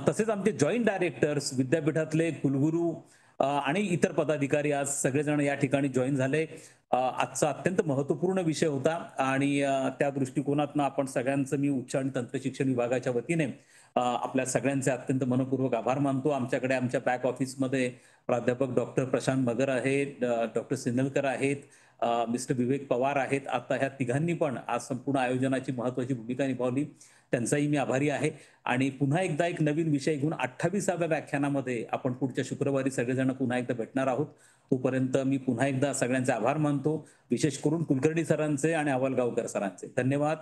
तसेच आमचे जॉईंट डायरेक्टर्स, विद्यापीठातले कुलगुरू आणि इतर पदाधिकारी आज सगळेजण या ठिकाणी जॉईन झाले. आजचा अत्यंत महत्वपूर्ण विषय होता आणि त्या दृष्टिकोनातून आपण सगळ्यांचं मी उच्च आणि तंत्र शिक्षण विभागाच्या वतीने आपल्या सगळ्यांचे अत्यंत मनपूर्वक आभार मानतो. आमच्याकडे आमच्या बॅक ऑफिसमध्ये प्राध्यापक डॉक्टर प्रशांत मगर आहेत, डॉक्टर सिन्नलकर आहेत, मिस्टर विवेक पवार आहेत. आता ह्या तिघांनी पण आज संपूर्ण आयोजनाची महत्त्वाची भूमिका निभावली. त्यांचाही मी आभारी आहे. आणि पुन्हा एकदा एक नवीन विषय घेऊन 28व्या व्याख्यानामध्ये आपण पुढच्या शुक्रवारी सगळेजण पुन्हा एकदा भेटणार आहोत. तोपर्यंत मी पुन्हा एकदा सगळ्यांचे आभार मानतो, विशेष करून कुलकर्णी सरांचे आणि अवलगावकर सरांचे. धन्यवाद.